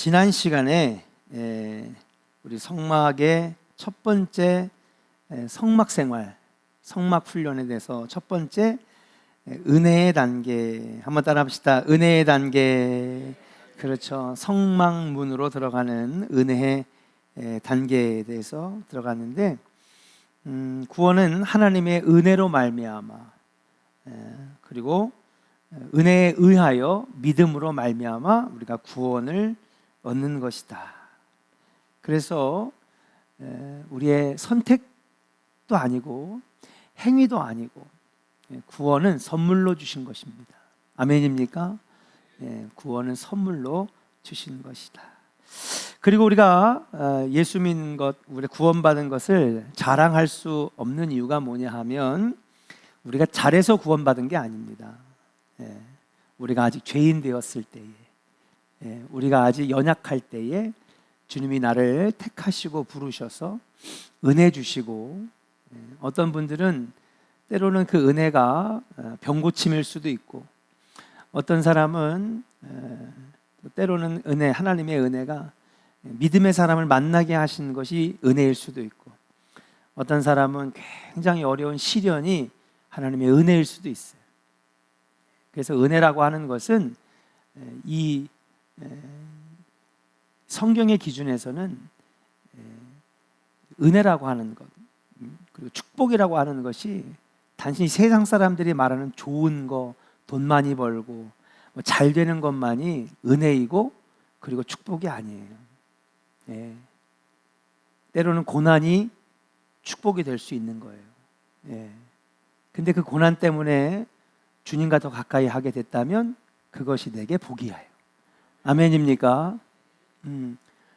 지난 시간에 우리 성막의 첫 번째 성막 생활, 성막 훈련에 대해서 첫 번째 은혜의 단계 한번 따라 합시다. 은혜의 단계. 그렇죠. 성막문으로 들어가는 은혜의 단계에 대해서 들어갔는데 구원은 하나님의 은혜로 말미암아 그리고 은혜에 의하여 믿음으로 말미암아 우리가 구원을 얻는 것이다. 그래서 우리의 선택도 아니고 행위도 아니고 구원은 선물로 주신 것입니다. 아멘입니까? 구원은 선물로 주신 것이다. 그리고 우리가 예수 믿는 것, 우리 구원받은 것을 자랑할 수 없는 이유가 뭐냐 하면 우리가 잘해서 구원받은 게 아닙니다. 우리가 아직 죄인 되었을 때에, 우리가 아직 연약할 때에 주님이 나를 택하시고 부르셔서 은혜 주시고, 어떤 분들은 때로는 그 은혜가 병고침일 수도 있고, 어떤 사람은 때로는 하나님의 은혜가 믿음의 사람을 만나게 하신 것이 은혜일 수도 있고, 어떤 사람은 굉장히 어려운 시련이 하나님의 은혜일 수도 있어요. 그래서 은혜라고 하는 것은 이 성경의 기준에서는 은혜라고 하는 것, 그리고 축복이라고 하는 것이 단순히 세상 사람들이 말하는 좋은 거, 돈 많이 벌고 잘 되는 것만이 은혜이고 그리고 축복이 아니에요. 때로는 고난이 축복이 될 수 있는 거예요. 근데 그 고난 때문에 주님과 더 가까이 하게 됐다면 그것이 내게 복이에요. 아멘입니까?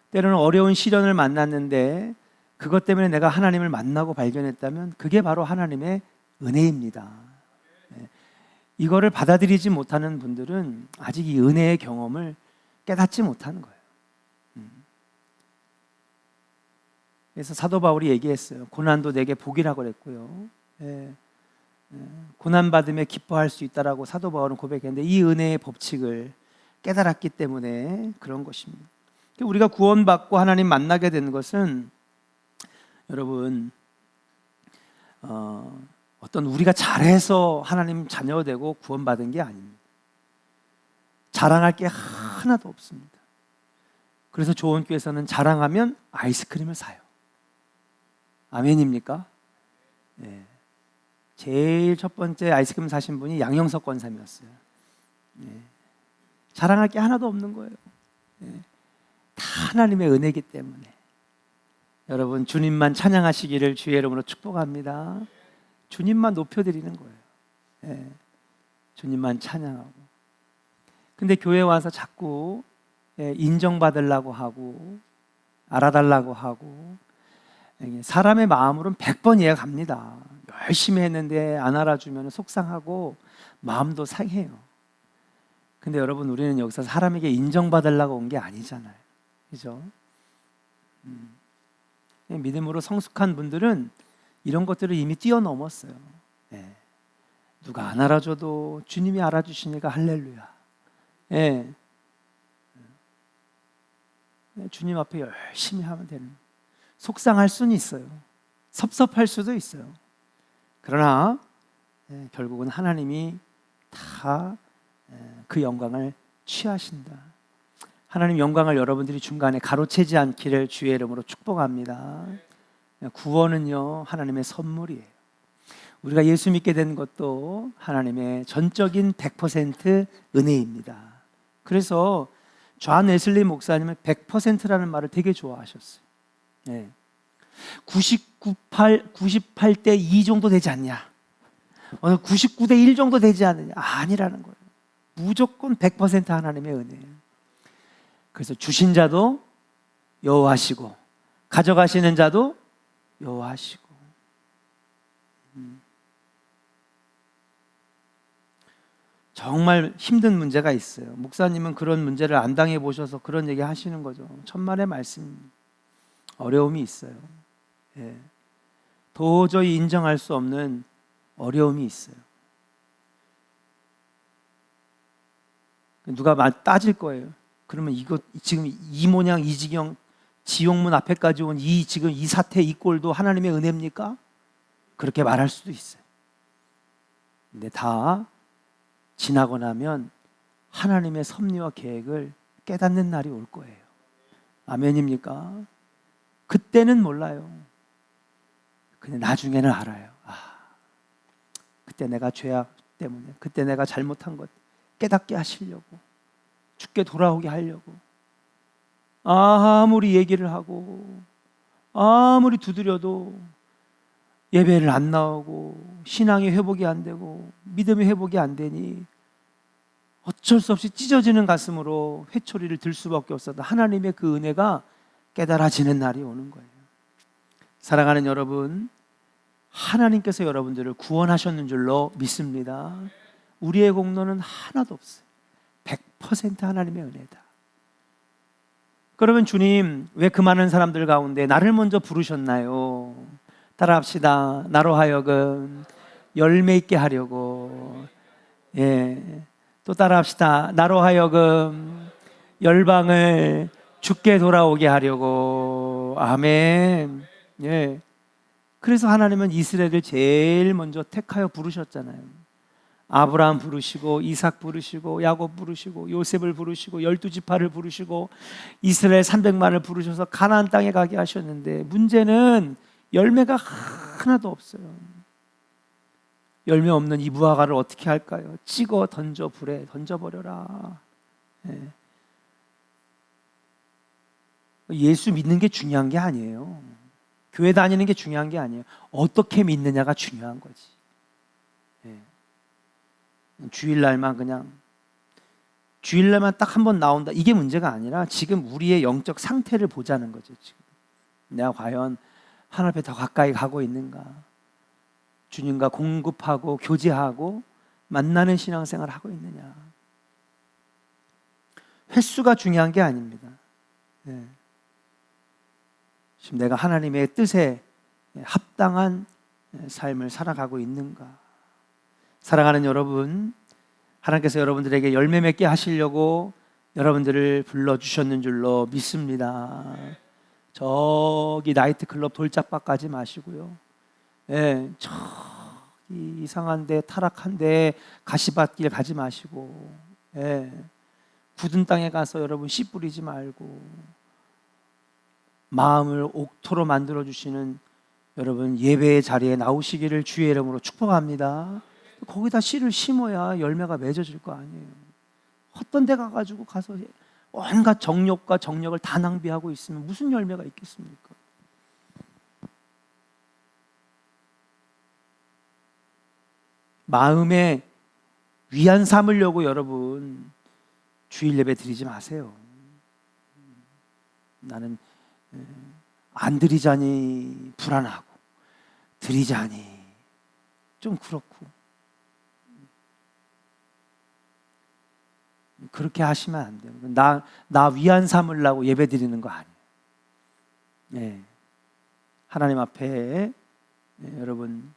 때로는 어려운 시련을 만났는데 그것 때문에 내가 하나님을 만나고 발견했다면 그게 바로 하나님의 은혜입니다. 이거를 받아들이지 못하는 분들은 아직 이 은혜의 경험을 깨닫지 못하는 거예요. 그래서 사도 바울이 얘기했어요. 고난도 내게 복이라고 그랬고요. 고난받으며 기뻐할 수 있다라고 사도 바울은 고백했는데 이 은혜의 법칙을 깨달았기 때문에 그런 것입니다. 우리가 구원받고 하나님 만나게 되는 것은 여러분 어떤 우리가 잘해서 하나님 자녀 되고 구원받은 게 아닙니다. 자랑할 게 하나도 없습니다. 그래서 조원교회에서는 자랑하면 아이스크림을 사요. 아멘입니까? 네. 제일 첫 번째 아이스크림 사신 분이 양영석 권사님이었어요. 자랑할 게 하나도 없는 거예요. 다 하나님의 은혜이기 때문에 여러분 주님만 찬양하시기를 주의 이름으로 축복합니다. 주님만 높여드리는 거예요. 주님만 찬양하고. 근데 교회 와서 자꾸 인정받으려고 하고 알아달라고 하고 사람의 마음으로는 100번 이해가 갑니다. 열심히 했는데 안 알아주면 속상하고 마음도 상해요. 근데 여러분 우리는 여기서 사람에게 인정받으려고 온 게 아니잖아요. 그죠? 믿음으로 성숙한 분들은 이런 것들을 이미 뛰어넘었어요. 누가 안 알아줘도 주님이 알아주시니까 할렐루야. 주님 앞에 열심히 하면 되는. 속상할 수는 있어요. 섭섭할 수도 있어요. 그러나 결국은 하나님이 다 그 영광을 취하신다. 하나님 영광을 여러분들이 중간에 가로채지 않기를 주의 이름으로 축복합니다. 구원은요 하나님의 선물이에요. 우리가 예수 믿게 된 것도 하나님의 전적인 100% 은혜입니다. 그래서 존 웨슬리 목사님은 100%라는 말을 되게 좋아하셨어요. 98대 2 정도 되지 않냐? 99대 1 정도 되지 않느냐? 아니라는 거예요. 무조건 100% 하나님의 은혜예요. 그래서 주신 자도 여호와시고 가져가시는 자도 여호와시고. 정말 힘든 문제가 있어요. 목사님은 그런 문제를 안 당해 보셔서 그런 얘기 하시는 거죠. 천만의 말씀. 어려움이 있어요. 도저히 인정할 수 없는 어려움이 있어요. 누가 따질 거예요. 그러면 이거 지금 이 모양 이 지경 지옥문 앞에까지 온 이 지금 이 사태 이 꼴도 하나님의 은혜입니까? 그렇게 말할 수도 있어요. 근데 다 지나고 나면 하나님의 섭리와 계획을 깨닫는 날이 올 거예요. 아멘입니까? 그때는 몰라요. 근데 나중에는 알아요. 그때 내가 죄악 때문에, 그때 내가 잘못한 것 깨닫게 하시려고, 죽게 돌아오게 하려고 아무리 얘기를 하고 아무리 두드려도 예배를 안 나오고 신앙의 회복이 안 되고 믿음의 회복이 안 되니 어쩔 수 없이 찢어지는 가슴으로 회초리를 들 수밖에 없었다. 하나님의 그 은혜가 깨달아지는 날이 오는 거예요. 사랑하는 여러분, 하나님께서 여러분들을 구원하셨는 줄로 믿습니다. 우리의 공로는 하나도 없어요. 100% 하나님의 은혜다. 그러면 주님, 왜 그 많은 사람들 가운데 나를 먼저 부르셨나요? 따라합시다. 나로 하여금 열매 있게 하려고. 또 따라합시다. 나로 하여금 열방을 죽게 돌아오게 하려고. 아멘. 그래서 하나님은 이스라엘을 제일 먼저 택하여 부르셨잖아요. 아브라함 부르시고 이삭 부르시고 야곱 부르시고 요셉을 부르시고 12지파를 부르시고 이스라엘 300만을 부르셔서 가나안 땅에 가게 하셨는데 문제는 열매가 하나도 없어요. 열매 없는 이 무화과를 어떻게 할까요? 찍어 던져 불에 던져버려라. 예수 믿는 게 중요한 게 아니에요. 교회 다니는 게 중요한 게 아니에요. 어떻게 믿느냐가 중요한 거지. 주일날만 그냥 주일날만 딱 한 번 나온다, 이게 문제가 아니라 지금 우리의 영적 상태를 보자는 거죠. 지금 내가 과연 하나님 앞에 더 가까이 가고 있는가, 주님과 공급하고 교제하고 만나는 신앙생활을 하고 있느냐. 횟수가 중요한 게 아닙니다. 지금 내가 하나님의 뜻에 합당한 삶을 살아가고 있는가. 사랑하는 여러분, 하나님께서 여러분들에게 열매 맺게 하시려고 여러분들을 불러주셨는 줄로 믿습니다. 저기 나이트클럽 돌짝밭 가지 마시고요. 저기 이상한데 타락한데 가시밭길 가지 마시고, 굳은 땅에 가서 여러분 씨 뿌리지 말고 마음을 옥토로 만들어주시는 여러분 예배의 자리에 나오시기를 주의 이름으로 축복합니다. 거기다 씨를 심어야 열매가 맺어질 거 아니에요. 헛된 데 가가지고 가서 온갖 정욕과 정력을 다 낭비하고 있으면 무슨 열매가 있겠습니까? 마음에 위안 삼으려고 여러분 주일 예배 드리지 마세요. 나는 안 드리자니 불안하고 드리자니 좀 그렇고, 그렇게 하시면 안 돼요. 나 위안 삼으려고 예배 드리는 거 아니에요. 하나님 앞에 여러분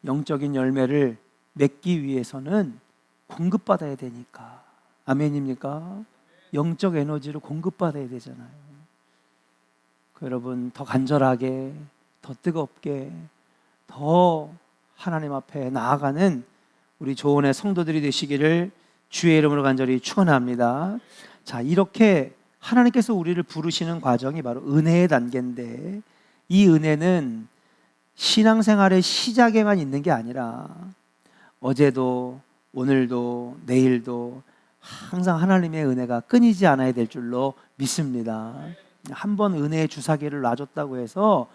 영적인 열매를 맺기 위해서는 공급받아야 되니까. 아멘입니까? 영적 에너지를 공급받아야 되잖아요. 여러분 더 간절하게, 더 뜨겁게, 더 하나님 앞에 나아가는 우리 조은의 성도들이 되시기를 주의 이름으로 간절히 축원합니다. 자, 이렇게 하나님께서 우리를 부르시는 과정이 바로 은혜의 단계인데, 이 은혜는 신앙생활의 시작에만 있는 게 아니라 어제도 오늘도 내일도 항상 하나님의 은혜가 끊이지 않아야 될 줄로 믿습니다. 한번 은혜의 주사기를 놔줬다고 해서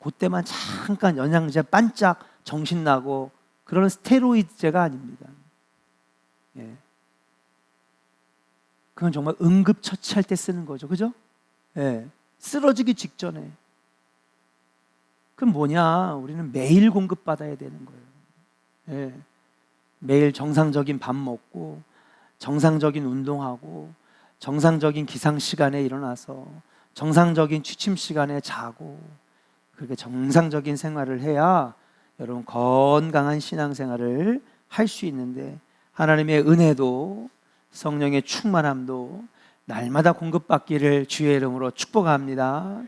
그때만 잠깐 영양제 반짝 정신나고 그런 스테로이드제가 아닙니다. 그건 정말 응급처치할 때 쓰는 거죠. 그죠? 쓰러지기 직전에. 그럼 뭐냐? 우리는 매일 공급받아야 되는 거예요. 매일 정상적인 밥 먹고 정상적인 운동하고 정상적인 기상 시간에 일어나서 정상적인 취침 시간에 자고, 그렇게 정상적인 생활을 해야 여러분 건강한 신앙생활을 할 수 있는데, 하나님의 은혜도 성령의 충만함도 날마다 공급받기를 주의 이름으로 축복합니다.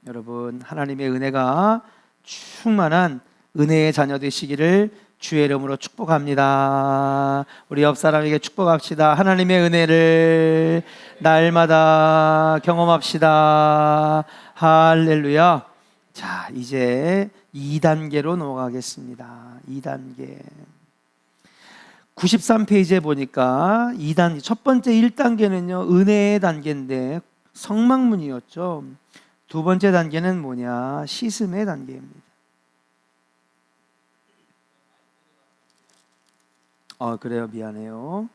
여러분, 하나님의 은혜가 충만한 은혜의 자녀 되시기를 주의 이름으로 축복합니다. 우리 옆 사람에게 축복합시다. 하나님의 은혜를 날마다 경험합시다. 할렐루야. 자, 이제 2단계로 넘어가겠습니다. 2단계. 93페이지에 보니까 2단계, 첫 번째 1단계는요, 은혜의 단계인데 성막문이었죠. 두 번째 단계는 뭐냐? 씻음의 단계입니다. 그래요. 미안해요.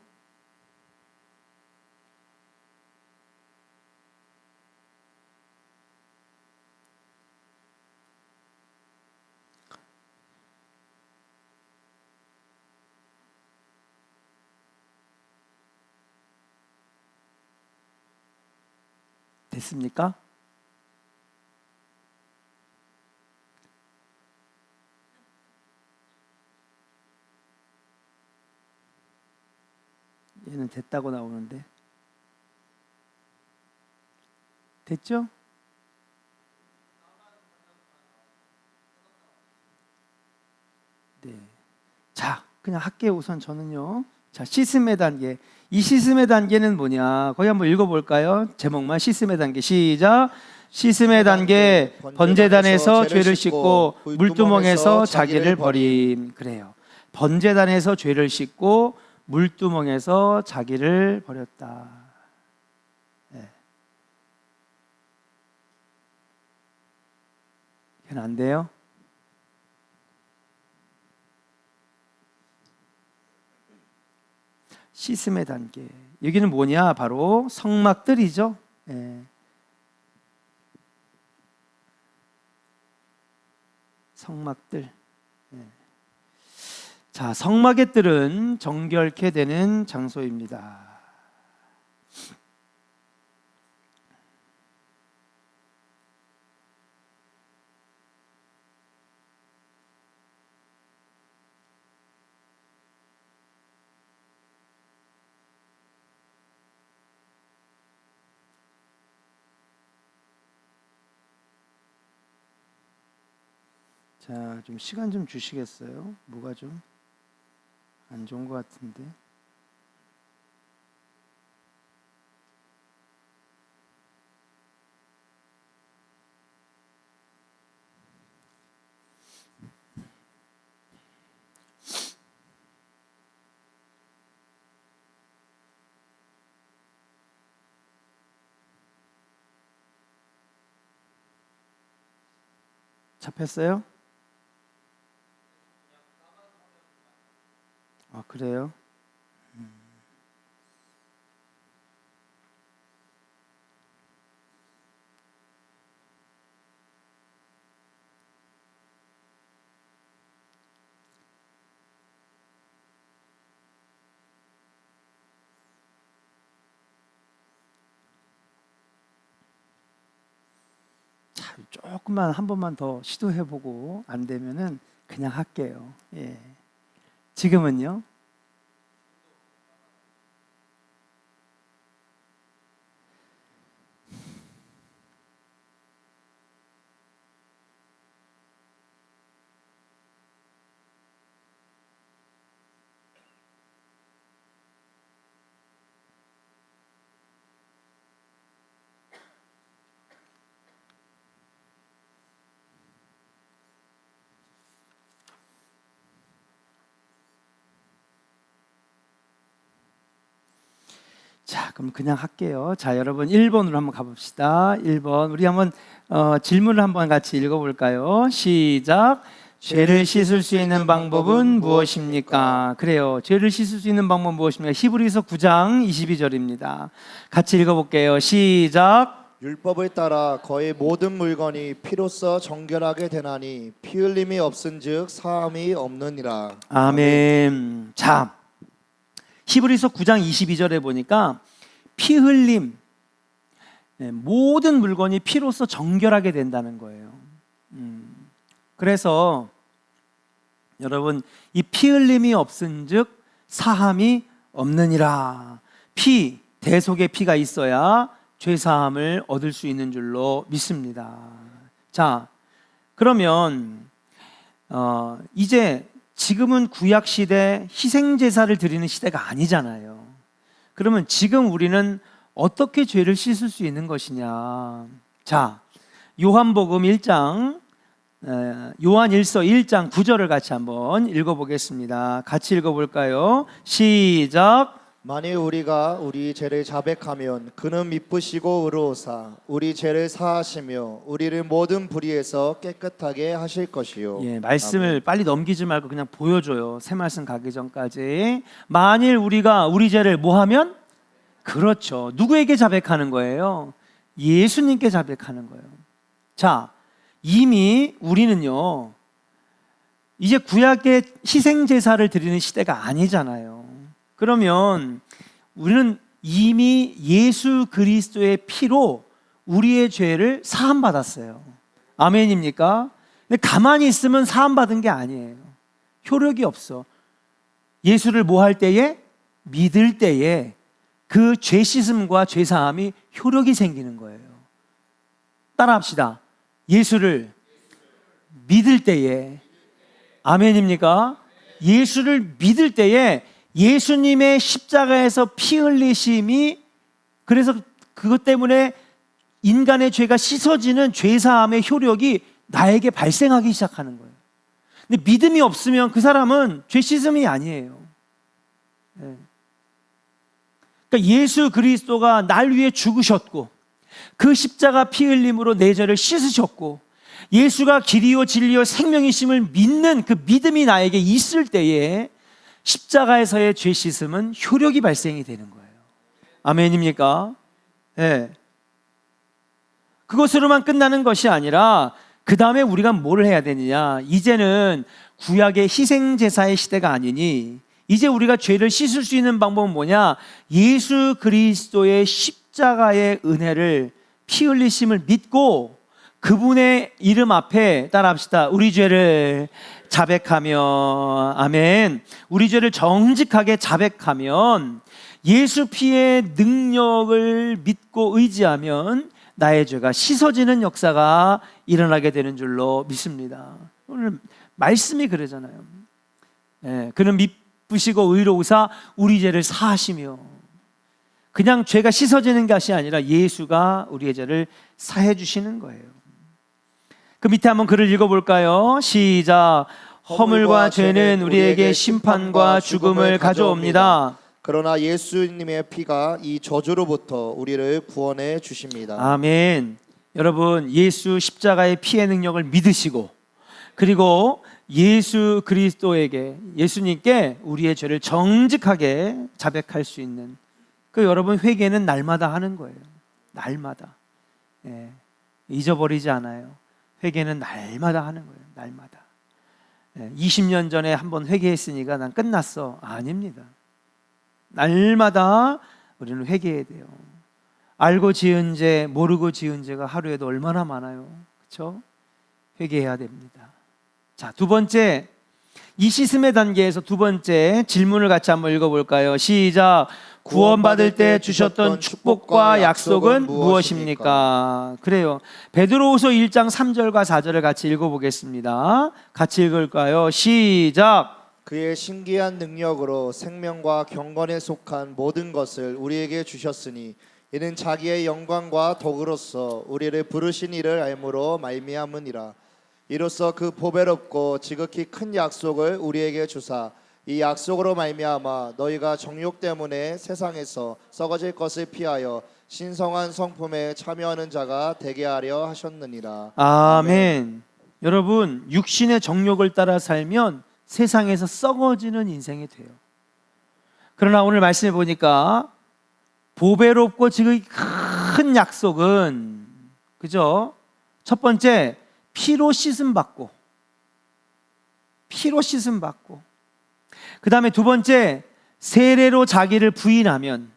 됐습니까? 얘는 됐다고 나오는데. 됐죠? 네. 자, 그냥 할게요. 우선 저는요. 자, 씻음의 단계. 이 씻음의 단계는 뭐냐? 거기 한번 읽어볼까요? 제목만 씻음의 단계. 시작. 씻음의 단계, 번제단에서 죄를 씻고 물두멍에서 자기를 버림. 그래요. 번제단에서 죄를 씻고 물두멍에서 자기를 버렸다. 네. 그건 안 돼요? 씻음의 단계. 여기는 뭐냐? 바로 성막들이죠. 네. 성막들. 네. 자, 성막의 뜰은 정결케 되는 장소입니다. 자, 좀 시간 좀 주시겠어요? 뭐가 좀 안 좋은 것 같은데. 잡혔어요? 그래요? 자, 조금만 한 번만 더 시도해보고 안 되면은 그냥 할게요. 예. 지금은요? 자, 그럼 그냥 할게요. 자, 여러분 1번으로 한번 가봅시다. 1번 우리 한번 질문을 한번 같이 읽어볼까요? 시작. 죄를 씻을 수 있는 방법은 무엇입니까? 그래요. 죄를 씻을 수 있는 방법은 무엇입니까? 히브리서 9장 22절입니다. 같이 읽어볼게요. 시작. 율법을 따라 거의 모든 물건이 피로써 정결하게 되나니 피 흘림이 없은즉 사함이 없느니라. 아멘. 자, 히브리서 9장 22절에 보니까 피 흘림, 모든 물건이 피로써 정결하게 된다는 거예요. 그래서 여러분, 이 피 흘림이 없은즉 사함이 없느니라. 피, 대속의 피가 있어야 죄 사함을 얻을 수 있는 줄로 믿습니다. 자, 그러면 이제 지금은 구약 시대 희생 제사를 드리는 시대가 아니잖아요. 그러면 지금 우리는 어떻게 죄를 씻을 수 있는 것이냐? 자, 요한복음 1장 요한 1서 1장 9절을 같이 한번 읽어보겠습니다. 같이 읽어볼까요? 시작. 만일 우리가 우리 죄를 자백하면 그는 미쁘시고 의로우사 우리 죄를 사하시며 우리를 모든 불의에서 깨끗하게 하실 것이요. 예, 말씀을 빨리 넘기지 말고 그냥 보여줘요. 새 말씀 가기 전까지. 만일 우리가 우리 죄를 뭐 하면? 그렇죠. 누구에게 자백하는 거예요? 예수님께 자백하는 거예요. 자, 이미 우리는요, 이제 구약의 희생 제사를 드리는 시대가 아니잖아요. 그러면 우리는 이미 예수 그리스도의 피로 우리의 죄를 사함 받았어요. 아멘입니까? 근데 가만히 있으면 사함 받은 게 아니에요. 효력이 없어. 예수를 뭐 할 때에? 믿을 때에 그 죄 씻음과 죄 사함이 효력이 생기는 거예요. 따라합시다. 예수를 믿을 때에, 아멘입니까? 예수를 믿을 때에 예수님의 십자가에서 피 흘리심이, 그래서 그것 때문에 인간의 죄가 씻어지는 죄 사함의 효력이 나에게 발생하기 시작하는 거예요. 근데 믿음이 없으면 그 사람은 죄 씻음이 아니에요. 네. 그러니까 예수 그리스도가 날 위해 죽으셨고 그 십자가 피 흘림으로 내 죄를 씻으셨고 예수가 길이요 진리요 생명이심을 믿는 그 믿음이 나에게 있을 때에 십자가에서의 죄 씻음은 효력이 발생이 되는 거예요. 아멘입니까? 네. 그것으로만 끝나는 것이 아니라 그 다음에 우리가 뭘 해야 되느냐? 이제는 구약의 희생 제사의 시대가 아니니 이제 우리가 죄를 씻을 수 있는 방법은 뭐냐? 예수 그리스도의 십자가의 은혜를, 피 흘리심을 믿고 그분의 이름 앞에, 따라합시다, 우리 죄를 자백하며, 아멘, 우리 죄를 정직하게 자백하면 예수 피의 능력을 믿고 의지하면 나의 죄가 씻어지는 역사가 일어나게 되는 줄로 믿습니다. 오늘 말씀이 그러잖아요. 예, 그는 미쁘시고 의로우사 우리 죄를 사하시며, 그냥 죄가 씻어지는 것이 아니라 예수가 우리의 죄를 사해 주시는 거예요. 그 밑에 한번 글을 읽어볼까요? 시작. 허물과 죄는 우리에게 심판과 죽음을 가져옵니다. 그러나 예수님의 피가 이 저주로부터 우리를 구원해 주십니다. 아멘. 여러분, 예수 십자가의 피의 능력을 믿으시고 그리고 예수 그리스도에게, 예수님께 우리의 죄를 정직하게 자백할 수 있는, 그 여러분 회개는 날마다 하는 거예요. 날마다. 예, 잊어버리지 않아요. 회개는 날마다 하는 거예요. 날마다. 20년 전에 한번 회개했으니까 난 끝났어. 아닙니다. 날마다 우리는 회개해야 돼요. 알고 지은 죄, 모르고 지은 죄가 하루에도 얼마나 많아요. 그렇죠? 회개해야 됩니다. 자, 두 번째, 이 씻음의 단계에서 두 번째 질문을 같이 한번 읽어볼까요? 시작. 구원받을 때 주셨던 축복과 약속은 무엇입니까? 그래요. 베드로후서 1장 3절과 4절을 같이 읽어보겠습니다. 같이 읽을까요? 시작. 그의 신기한 능력으로 생명과 경건에 속한 모든 것을 우리에게 주셨으니 이는 자기의 영광과 덕으로서 우리를 부르신 이를 알므로 말미암으니라. 이로써 그 보배롭고 지극히 큰 약속을 우리에게 주사 이 약속으로 말미암아 너희가 정욕 때문에 세상에서 썩어질 것을 피하여 신성한 성품에 참여하는 자가 되게 하려 하셨느니라. 아멘. 여러분, 육신의 정욕을 따라 살면 세상에서 썩어지는 인생이 돼요. 그러나 오늘 말씀해 보니까 보배롭고 지극히 큰 약속은, 그죠? 첫 번째, 피로 씻음 받고, 피로 씻음 받고, 그 다음에 두 번째, 세례로 자기를 부인하면,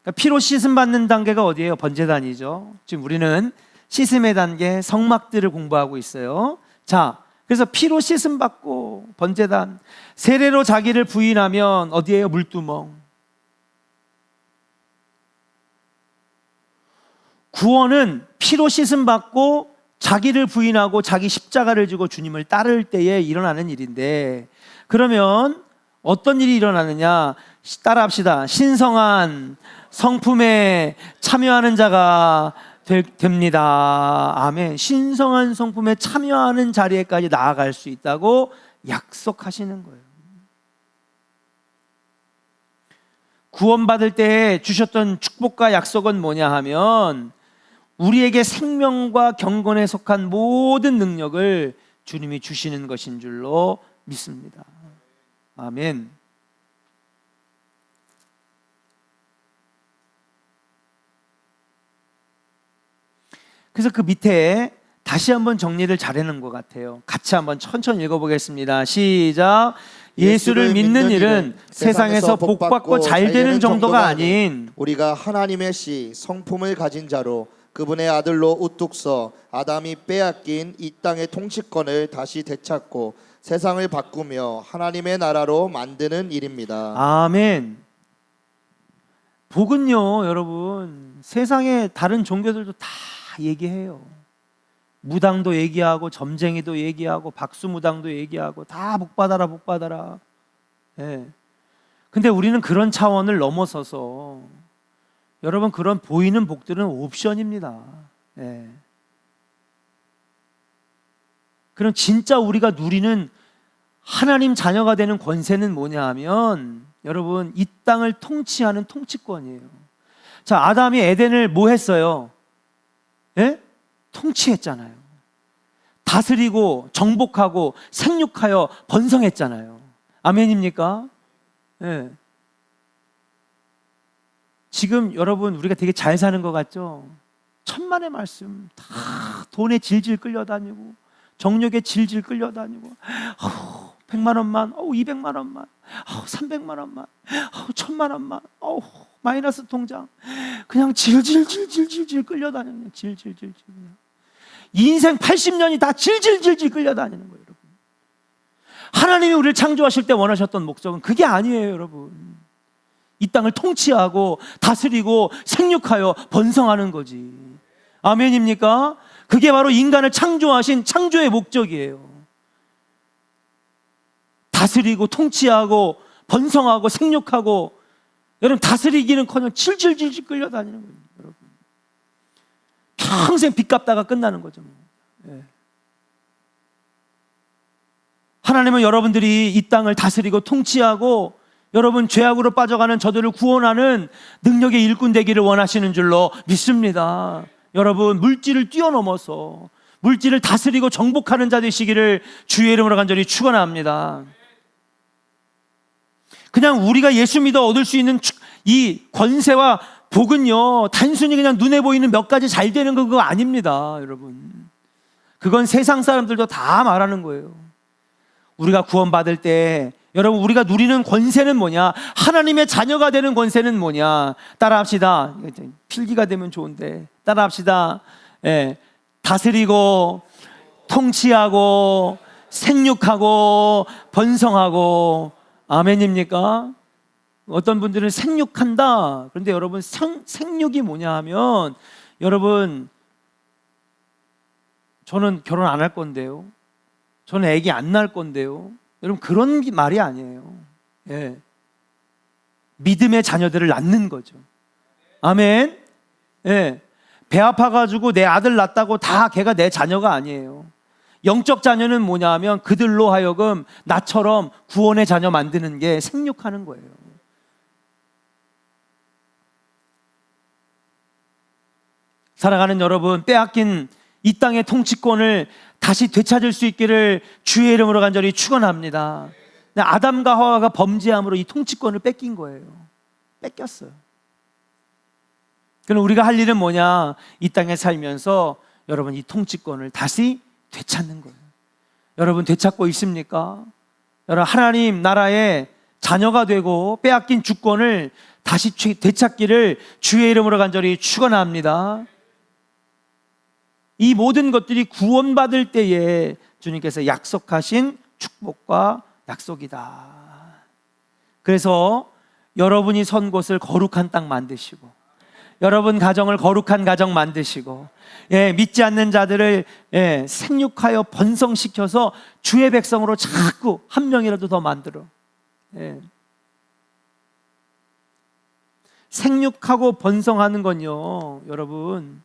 그러니까 피로 씻음 받는 단계가 어디예요? 번제단이죠. 지금 우리는 씻음의 단계, 성막들을 공부하고 있어요. 자, 그래서 피로 씻음 받고 번제단, 세례로 자기를 부인하면 어디예요? 물두멍. 구원은 피로 씻음 받고 자기를 부인하고 자기 십자가를 지고 주님을 따를 때에 일어나는 일인데, 그러면 어떤 일이 일어나느냐? 따라합시다. 신성한 성품에 참여하는 자가 됩니다. 아멘. 신성한 성품에 참여하는 자리에까지 나아갈 수 있다고 약속하시는 거예요. 구원받을 때 주셨던 축복과 약속은 뭐냐 하면, 우리에게 생명과 경건에 속한 모든 능력을 주님이 주시는 것인 줄로 믿습니다. 아멘. 그래서 그 밑에 다시 한번 정리를 잘해놓은 것 같아요. 같이 한번 천천히 읽어보겠습니다. 시작. 예수를 믿는 일은 세상에서 복받고 잘되는 정도가 아닌 우리가 하나님의 씨 성품을 가진 자로 그분의 아들로 우뚝 서 아담이 빼앗긴 이 땅의 통치권을 다시 되찾고 세상을 바꾸며 하나님의 나라로 만드는 일입니다. 아멘. 복은요, 여러분, 세상의 다른 종교들도 다 얘기해요. 무당도 얘기하고 점쟁이도 얘기하고 박수무당도 얘기하고 다 복받아라 복받아라. 예. 근데 우리는 그런 차원을 넘어서서, 여러분, 그런 보이는 복들은 옵션입니다. 예. 그럼 진짜 우리가 누리는 하나님 자녀가 되는 권세는 뭐냐 하면, 여러분, 이 땅을 통치하는 통치권이에요. 자, 아담이 에덴을 뭐 했어요? 예? 통치했잖아요. 다스리고 정복하고 생육하여 번성했잖아요. 아멘입니까? 예. 지금 여러분, 우리가 되게 잘 사는 것 같죠? 천만의 말씀, 다 돈에 질질 끌려다니고 정욕에 질질 끌려다니고, 100만 원만, 200만 원만, 300만 원만, 1000만 원만, 마이너스 통장, 그냥 질질질질질 끌려다니는, 질질질질. 인생 80년이 다 질질질질 끌려다니는 거예요, 여러분. 하나님이 우리를 창조하실 때 원하셨던 목적은 그게 아니에요, 여러분. 이 땅을 통치하고 다스리고 생육하여 번성하는 거지. 아멘입니까? 그게 바로 인간을 창조하신 창조의 목적이에요. 다스리고 통치하고 번성하고 생육하고, 여러분, 다스리기는커녕 질질질질 끌려다니는 거예요, 여러분. 평생 빚 갚다가 끝나는 거죠. 예. 하나님은 여러분들이 이 땅을 다스리고 통치하고, 여러분, 죄악으로 빠져가는 저들을 구원하는 능력의 일꾼 되기를 원하시는 줄로 믿습니다. 여러분, 물질을 뛰어넘어서 물질을 다스리고 정복하는 자 되시기를 주의 이름으로 간절히 축원합니다. 그냥 우리가 예수 믿어 얻을 수 있는 이 권세와 복은요, 단순히 그냥 눈에 보이는 몇 가지 잘 되는 거, 그거 아닙니다, 여러분. 그건 세상 사람들도 다 말하는 거예요. 우리가 구원받을 때, 여러분, 우리가 누리는 권세는 뭐냐? 하나님의 자녀가 되는 권세는 뭐냐? 따라합시다. 필기가 되면 좋은데 따라합시다. 예. 다스리고 통치하고 생육하고 번성하고. 아멘입니까? 어떤 분들은 생육한다. 그런데 여러분, 생육이 뭐냐 하면, 여러분, 저는 결혼 안 할 건데요, 저는 아기 안 낳을 건데요, 여러분, 그런 말이 아니에요. 예. 믿음의 자녀들을 낳는 거죠. 아멘. 예. 배 아파가지고 내 아들 낳았다고 다 걔가 내 자녀가 아니에요. 영적 자녀는 뭐냐 하면, 그들로 하여금 나처럼 구원의 자녀 만드는 게 생육하는 거예요. 살아가는 여러분, 빼앗긴 이 땅의 통치권을 다시 되찾을 수 있기를 주의 이름으로 간절히 축원합니다. 아담과 하와가 범죄함으로 이 통치권을 뺏긴 거예요. 뺏겼어요. 그럼 우리가 할 일은 뭐냐? 이 땅에 살면서 여러분, 이 통치권을 다시 되찾는 거예요. 여러분, 되찾고 있습니까? 여러분, 하나님 나라의 자녀가 되고 빼앗긴 주권을 다시 되찾기를 주의 이름으로 간절히 축원합니다. 이 모든 것들이 구원받을 때에 주님께서 약속하신 축복과 약속이다. 그래서 여러분이 선 곳을 거룩한 땅 만드시고, 여러분 가정을 거룩한 가정 만드시고, 믿지 않는 자들을 생육하여 번성시켜서 주의 백성으로 자꾸 한 명이라도 더 만들어. 생육하고 번성하는 건요, 여러분,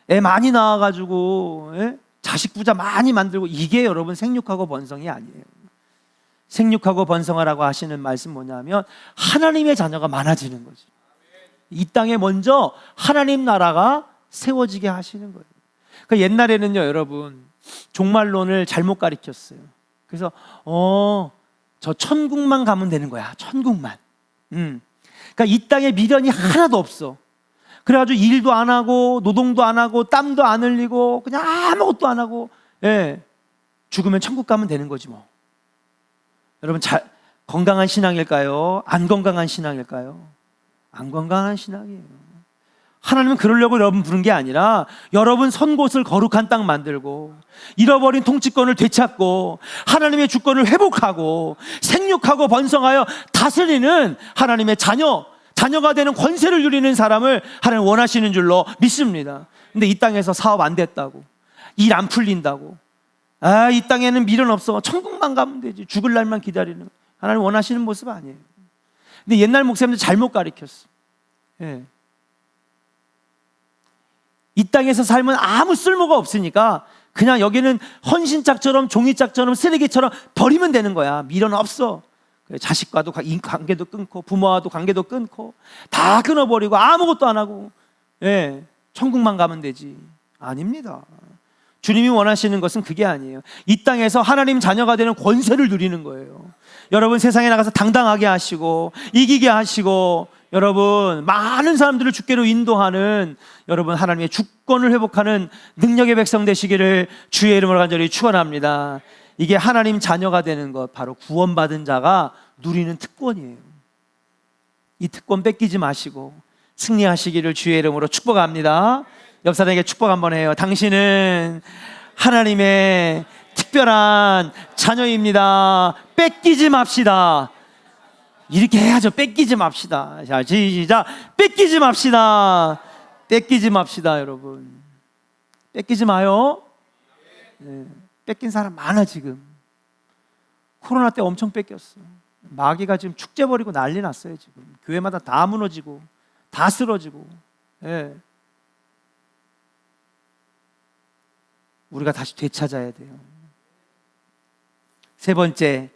애 많이 낳아가지고 자식 부자 많이 만들고, 이게 여러분 생육하고 번성이 아니에요. 생육하고 번성하라고 하시는 말씀 뭐냐면 하나님의 자녀가 많아지는 거죠. 이 땅에 먼저 하나님 나라가 세워지게 하시는 거예요. 그러니까 옛날에는요, 여러분, 종말론을 잘못 가르쳤어요. 그래서 저 천국만 가면 되는 거야. 천국만. 그러니까 이 땅에 미련이 하나도 없어. 그래가지고 일도 안 하고 노동도 안 하고 땀도 안 흘리고 그냥 아무것도 안 하고 죽으면 천국 가면 되는 거지 뭐. 여러분, 건강한 신앙일까요? 안 건강한 신앙일까요? 안 건강한 신앙이에요. 하나님은 그러려고 여러분 부른 게 아니라 여러분 선 곳을 거룩한 땅 만들고 잃어버린 통치권을 되찾고 하나님의 주권을 회복하고 생육하고 번성하여 다스리는 하나님의 자녀가 되는 권세를 누리는 사람을 하나님 원하시는 줄로 믿습니다. 근데 이 땅에서 사업 안 됐다고, 일 안 풀린다고, 이 땅에는 미련 없어, 천국만 가면 되지, 죽을 날만 기다리는, 하나님 원하시는 모습 아니에요. 근데 옛날 목사님들 잘못 가르쳤어. 이 땅에서 살면 아무 쓸모가 없으니까 그냥 여기는 헌신짝처럼 종이짝처럼 쓰레기처럼 버리면 되는 거야. 미련 없어. 자식과도 관계도 끊고 부모와도 관계도 끊고 다 끊어버리고 아무것도 안 하고 천국만 가면 되지. 아닙니다. 주님이 원하시는 것은 그게 아니에요. 이 땅에서 하나님 자녀가 되는 권세를 누리는 거예요. 여러분, 세상에 나가서 당당하게 하시고 이기게 하시고, 여러분, 많은 사람들을 주께로 인도하는, 여러분, 하나님의 주권을 회복하는 능력의 백성 되시기를 주의 이름으로 간절히 축원합니다. 이게 하나님 자녀가 되는 것, 바로 구원받은 자가 누리는 특권이에요. 이 특권 뺏기지 마시고 승리하시기를 주의 이름으로 축복합니다. 옆 사람에게 축복 한번 해요. 당신은 하나님의 특별한 자녀입니다. 뺏기지 맙시다. 이렇게 해야죠. 뺏기지 맙시다. 자, 시작. 뺏기지 맙시다. 뺏기지 맙시다, 여러분. 뺏기지 마요. 뺏긴 사람 많아. 지금 코로나 때 엄청 뺏겼어. 마귀가 지금 축제 벌이고 난리 났어요. 지금 교회마다 다 무너지고 다 쓰러지고. 우리가 다시 되찾아야 돼요. 세 번째,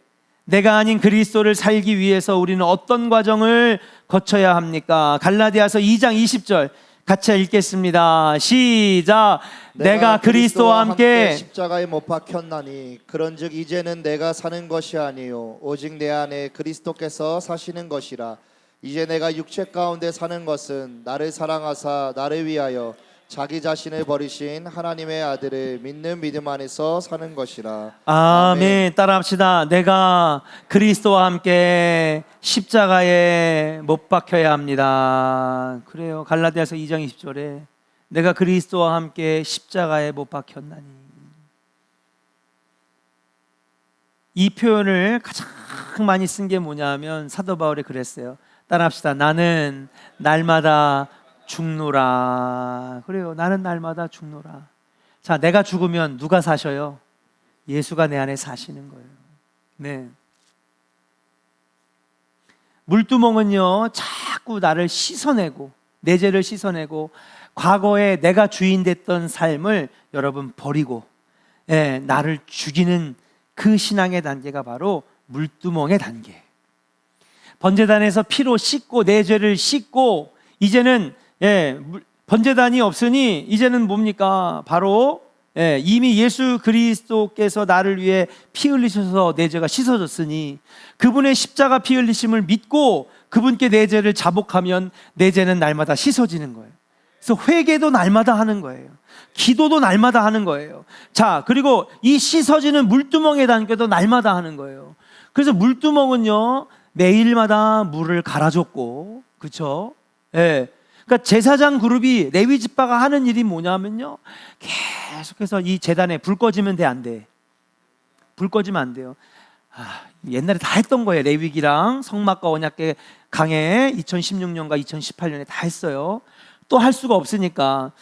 내가 아닌 그리스도를 살기 위해서 우리는 어떤 과정을 거쳐야 합니까? 갈라디아서 2장 20절 같이 읽겠습니다. 시작. 내가 그리스도와 함께 십자가에 못 박혔나니 그런즉 이제는 내가 사는 것이 아니요 오직 내 안에 그리스도께서 사시는 것이라. 이제 내가 육체 가운데 사는 것은 나를 사랑하사 나를 위하여 자기 자신을 버리신 하나님의 아들을 믿는 믿음 안에서 사는 것이라. 아멘. 따라합시다. 내가 그리스도와 함께 십자가에 못 박혀야 합니다. 그래요. 갈라디아서 2장 20절에 내가 그리스도와 함께 십자가에 못 박혔나니. 이 표현을 가장 많이 쓴 게 뭐냐면 사도 바울이 그랬어요. 따라합시다. 나는 날마다 죽노라. 그래요. 나는 날마다 죽노라. 자, 내가 죽으면 누가 사셔요? 예수가 내 안에 사시는 거예요. 네. 물두멍은요, 자꾸 나를 씻어내고, 내 죄를 씻어내고, 과거에 내가 주인 됐던 삶을 여러분 버리고, 나를 죽이는 그 신앙의 단계가 바로 물두멍의 단계. 번제단에서 피로 씻고 내 죄를 씻고, 이제는 번제단이 없으니 이제는 뭡니까? 바로 이미 예수 그리스도께서 나를 위해 피 흘리셔서 내 죄가 씻어졌으니 그분의 십자가 피 흘리심을 믿고 그분께 내 죄를 자복하면 내 죄는 날마다 씻어지는 거예요. 그래서 회개도 날마다 하는 거예요. 기도도 날마다 하는 거예요. 자, 그리고 이 씻어지는 물두멍의 단계도 날마다 하는 거예요. 그래서 물두멍은요, 매일마다 물을 갈아줬고, 그렇죠? 그러니까 제사장 그룹이 레위 지파가 하는 일이 뭐냐면요, 계속해서 이 제단에 불 꺼지면 돼, 안 돼? 불 꺼지면 안 돼요. 옛날에 다 했던 거예요. 레위기랑 성막과 언약궤 강해 2016년과 2018년에 다 했어요. 또 할 수가 없으니까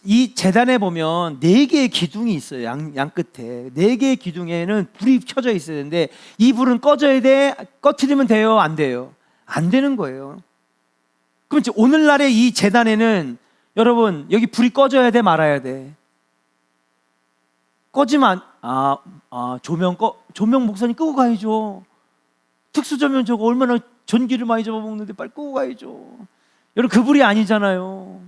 이 제단에 보면 4개의 기둥이 있어요. 양 끝에 4개의 기둥에는 불이 켜져 있어야 되는데 이 불은 꺼져야 돼? 꺼트리면 돼요? 안 돼요? 안 되는 거예요. 그럼 오늘날의 이 제단에는 여러분 여기 불이 꺼져야 돼? 말아야 돼? 꺼지면 조명 목사님 끄고 가야죠. 특수 조명 저거 얼마나 전기를 많이 잡아먹는데 빨리 끄고 가야죠. 여러분 그 불이 아니잖아요.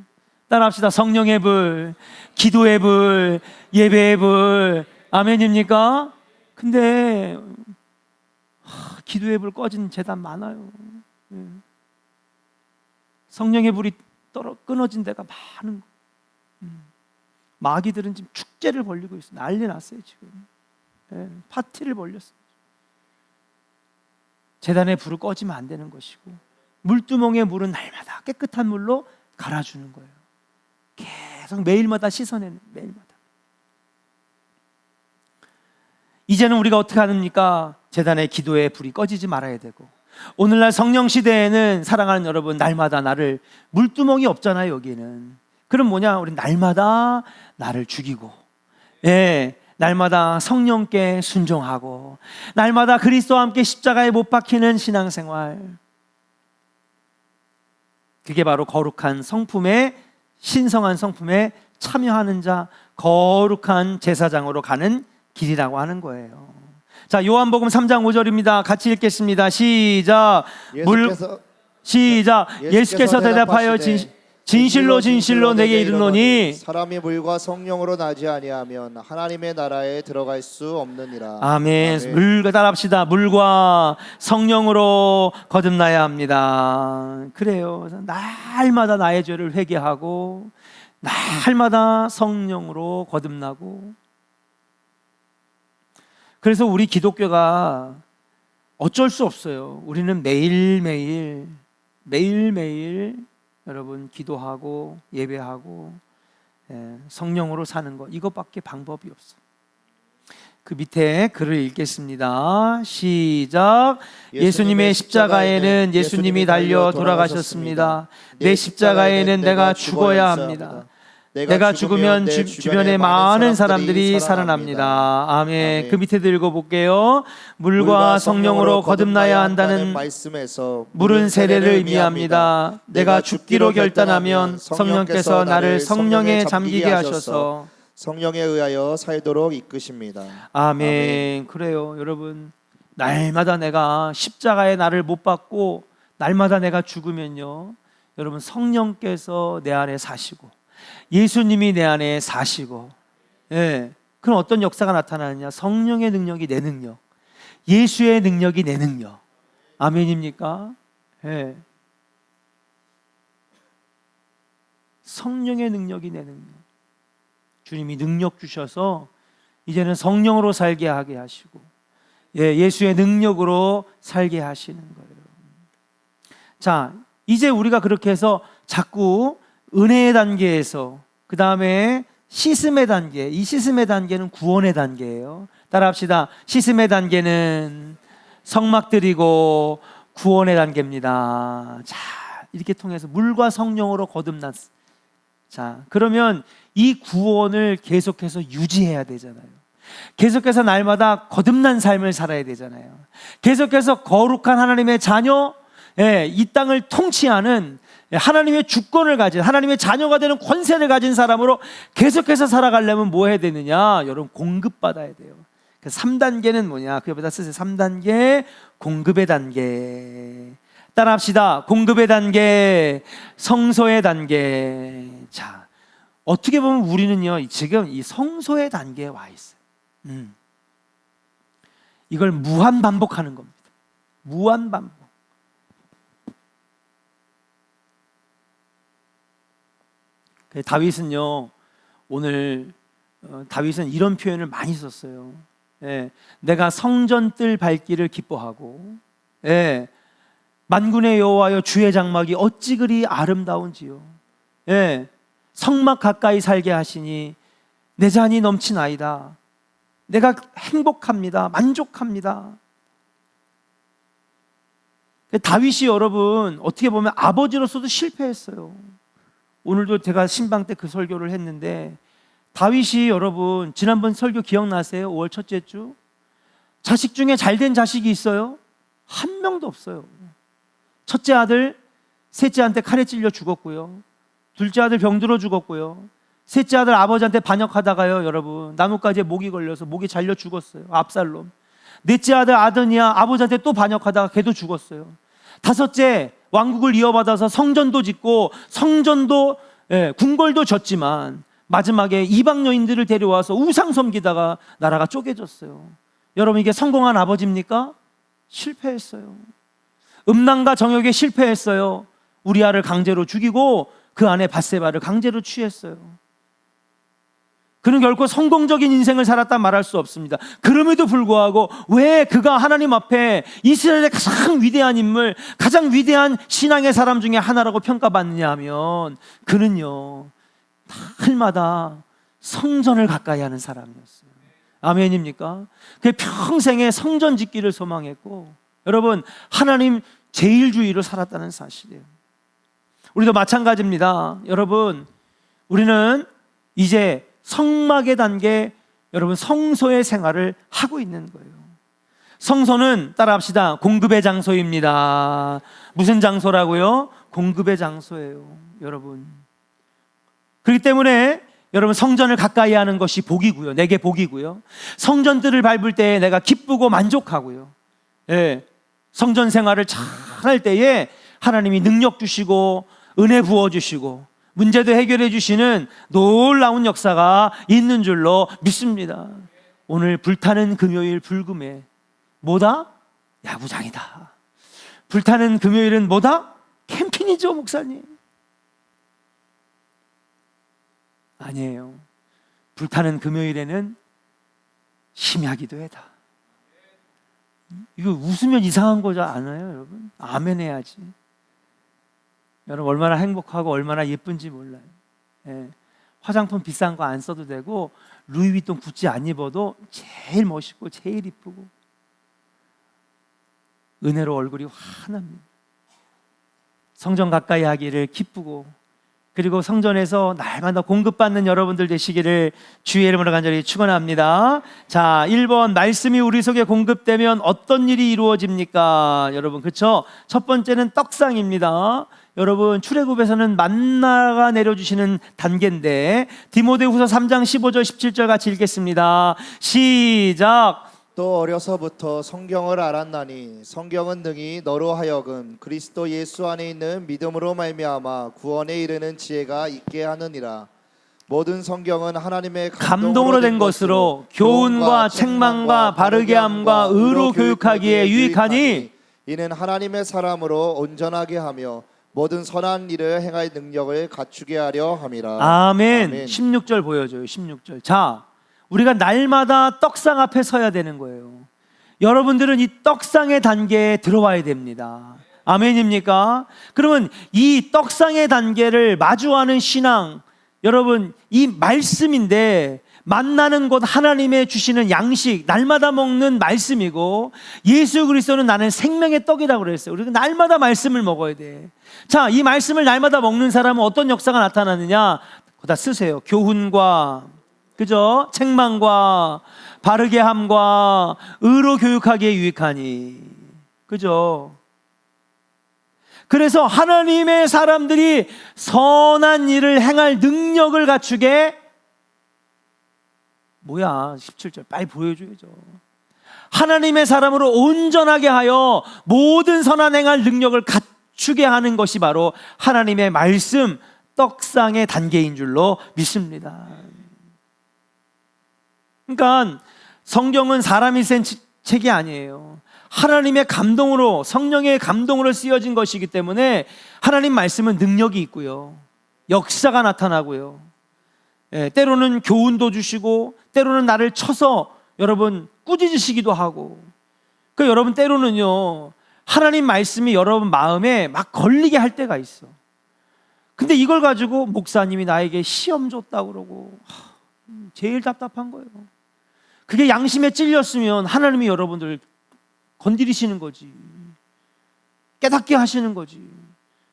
따라합시다. 성령의 불, 기도의 불, 예배의 불. 아멘입니까? 근데 기도의 불 꺼진 제단 많아요. 성령의 불이 끊어진 데가 많은 거예요. 마귀들은 지금 축제를 벌리고 있어요. 난리 났어요 지금. 파티를 벌렸어요. 제단의 불을 꺼지면 안 되는 것이고 물두멍의 물은 날마다 깨끗한 물로 갈아주는 거예요. 계속 매일마다 씻어내는, 매일마다. 이제는 우리가 어떻게 합니까? 제단의 기도의 불이 꺼지지 말아야 되고, 오늘날 성령 시대에는 사랑하는 여러분, 날마다 나를, 물두멍이 없잖아요 여기는. 그럼 뭐냐? 우리 날마다 나를 죽이고, 날마다 성령께 순종하고, 날마다 그리스도와 함께 십자가에 못 박히는 신앙생활. 그게 바로 거룩한 성품에, 신성한 성품에 참여하는 자, 거룩한 제사장으로 가는 길이라고 하는 거예요. 자, 요한복음 3장 5절입니다. 같이 읽겠습니다. 시작. 예수께서 대답하여 진실로 진실로 내게 이르노니 사람이 물과 성령으로 나지 아니하면 하나님의 나라에 들어갈 수 없느니라. 아멘. 물과 따라합시다. 물과 성령으로 거듭나야 합니다. 그래요. 날마다 나의 죄를 회개하고 날마다 성령으로 거듭나고. 그래서 우리 기독교가 어쩔 수 없어요. 우리는 매일매일 여러분 기도하고 예배하고 성령으로 사는 것, 이것밖에 방법이 없어요. 그 밑에 글을 읽겠습니다. 시작. 예수님의 십자가에는 예수님이 달려 돌아가셨습니다. 내 십자가에는 내가 죽어야 합니다. 내가 죽으면 주변에 많은 사람들이 살아납니다. 아멘. 그 밑에도 읽어볼게요. 물과 성령으로 거듭나야 한다는 말씀에서 물은 세례를 의미합니다. 내가 죽기로 결단하면 성령께서 나를 성령에 잠기게 하셔서 성령에 의하여 살도록 이끄십니다. 아멘. 그래요 여러분, 날마다 내가 십자가에 나를 못 박고 날마다 내가 죽으면요, 여러분 성령께서 내 안에 사시고 예수님이 내 안에 사시고, 그럼 어떤 역사가 나타나느냐? 성령의 능력이 내 능력, 예수의 능력이 내 능력. 아멘입니까? 성령의 능력이 내 능력. 주님이 능력 주셔서 이제는 성령으로 살게 하게 하시고, 예수의 능력으로 살게 하시는 거예요. 자, 이제 우리가 그렇게 해서 자꾸 은혜의 단계에서 그 다음에 씻음의 단계, 이 씻음의 단계는 구원의 단계예요. 따라합시다. 씻음의 단계는 성막 드리고 구원의 단계입니다. 자, 이렇게 통해서 물과 성령으로 거듭났. 자, 그러면 이 구원을 계속해서 유지해야 되잖아요. 계속해서 날마다 거듭난 삶을 살아야 되잖아요. 계속해서 거룩한 하나님의 자녀, 이 땅을 통치하는 하나님의 주권을 가진, 하나님의 자녀가 되는 권세를 가진 사람으로 계속해서 살아가려면 뭐 해야 되느냐? 여러분, 공급받아야 돼요. 3단계는 뭐냐? 그 옆에다 쓰세요. 3단계, 공급의 단계. 따라합시다. 공급의 단계, 성소의 단계. 자, 어떻게 보면 우리는요, 지금 이 성소의 단계에 와 있어요. 이걸 무한 반복하는 겁니다. 무한 반복. 다윗은요, 오늘 다윗은 이런 표현을 많이 썼어요. 내가 성전 뜰 발길을 기뻐하고, 만군의 여호와여 주의 장막이 어찌 그리 아름다운지요. 성막 가까이 살게 하시니 내 잔이 넘치나이다. 내가 행복합니다. 만족합니다. 다윗이 여러분 어떻게 보면 아버지로서도 실패했어요. 오늘도 제가 신방 때 그 설교를 했는데, 다윗이 여러분 지난번 설교 기억나세요? 5월 첫째 주 자식 중에 잘된 자식이 있어요? 한 명도 없어요. 첫째 아들 셋째한테 칼에 찔려 죽었고요, 둘째 아들 병들어 죽었고요, 셋째 아들 아버지한테 반역하다가요 여러분 나뭇가지에 목이 걸려서 목이 잘려 죽었어요, 압살롬. 넷째 아들 아드니야 아버지한테 또 반역하다가 걔도 죽었어요. 다섯째 왕국을 이어받아서 성전도 짓고 성전도 궁궐도 졌지만 마지막에 이방 여인들을 데려와서 우상 섬기다가 나라가 쪼개졌어요. 여러분 이게 성공한 아버지입니까? 실패했어요. 음란과 정욕에 실패했어요. 우리아를 강제로 죽이고 그 안에 밧세바를 강제로 취했어요. 그는 결코 성공적인 인생을 살았다 말할 수 없습니다. 그럼에도 불구하고 왜 그가 하나님 앞에 이스라엘의 가장 위대한 인물, 가장 위대한 신앙의 사람 중에 하나라고 평가받느냐 하면, 그는요 날마다 성전을 가까이 하는 사람이었어요. 아멘입니까? 그 평생에 성전 짓기를 소망했고, 여러분 하나님 제일주의로 살았다는 사실이에요. 우리도 마찬가지입니다. 여러분 우리는 이제 성막의 단계, 여러분 성소의 생활을 하고 있는 거예요. 성소는 따라합시다. 공급의 장소입니다. 무슨 장소라고요? 공급의 장소예요, 여러분. 그렇기 때문에 여러분 성전을 가까이 하는 것이 복이고요, 내게 복이고요. 성전들을 밟을 때 내가 기쁘고 만족하고요. 성전 생활을 잘 할 때에 하나님이 능력 주시고 은혜 부어주시고 문제도 해결해 주시는 놀라운 역사가 있는 줄로 믿습니다. 오늘 불타는 금요일 불금에 뭐다? 야구장이다. 불타는 금요일은 뭐다? 캠핑이죠, 목사님. 아니에요. 불타는 금요일에는 심야 기도회다. 이거 웃으면 이상한 거지 않아요, 여러분? 아멘 해야지. 여러분 얼마나 행복하고 얼마나 예쁜지 몰라요. 화장품 비싼 거 안 써도 되고 루이비통 구찌 안 입어도 제일 멋있고 제일 이쁘고 은혜로 얼굴이 환합니다. 성전 가까이 하기를 기쁘고, 그리고 성전에서 날마다 공급받는 여러분들 되시기를 주의 이름으로 간절히 축원합니다. 자, 1번 말씀이 우리 속에 공급되면 어떤 일이 이루어집니까? 여러분 그렇죠? 첫 번째는 떡상입니다. 여러분 출애굽에서는 만나가 내려주시는 단계인데, 디모데후서 3장 15절 17절 같이 읽겠습니다. 시작. 또 어려서부터 성경을 알았나니 성경은 능히 너로 하여금 그리스도 예수 안에 있는 믿음으로 말미암아 구원에 이르는 지혜가 있게 하느니라. 모든 성경은 하나님의 감동으로 된 것으로 교훈과 책망과 바르게 함과 의로 교육하기에 유익하니, 이는 하나님의 사람으로 온전하게 하며 모든 선한 일을 행할 능력을 갖추게 하려 함이라. 아멘. 아멘. 16절 보여줘요. 16절. 자, 우리가 날마다 떡상 앞에 서야 되는 거예요. 여러분들은 이 떡상의 단계에 들어와야 됩니다. 아멘입니까? 그러면 이 떡상의 단계를 마주하는 신앙, 여러분 이 말씀인데, 만나는 것 하나님의 주시는 양식, 날마다 먹는 말씀이고, 예수 그리스도는 나는 생명의 떡이라고 그랬어요. 우리가 날마다 말씀을 먹어야 돼. 자, 이 말씀을 날마다 먹는 사람은 어떤 역사가 나타나느냐? 거기다 쓰세요. 교훈과, 그죠? 책망과 바르게 함과 의로 교육하기에 유익하니, 그죠? 그래서 하나님의 사람들이 선한 일을 행할 능력을 갖추게, 뭐야 17절 빨리 보여줘야죠. 하나님의 사람으로 온전하게 하여 모든 선한 행할 능력을 갖추게 하는 것이 바로 하나님의 말씀 떡상의 단계인 줄로 믿습니다. 그러니까 성경은 사람이 쓴 책이 아니에요. 하나님의 감동으로, 성령의 감동으로 쓰여진 것이기 때문에 하나님 말씀은 능력이 있고요, 역사가 나타나고요, 때로는 교훈도 주시고 때로는 나를 쳐서 여러분 꾸짖으시기도 하고, 그 여러분 때로는요 하나님 말씀이 여러분 마음에 막 걸리게 할 때가 있어. 근데 이걸 가지고 목사님이 나에게 시험 줬다고 그러고, 제일 답답한 거예요. 그게 양심에 찔렸으면 하나님이 여러분들 건드리시는 거지, 깨닫게 하시는 거지.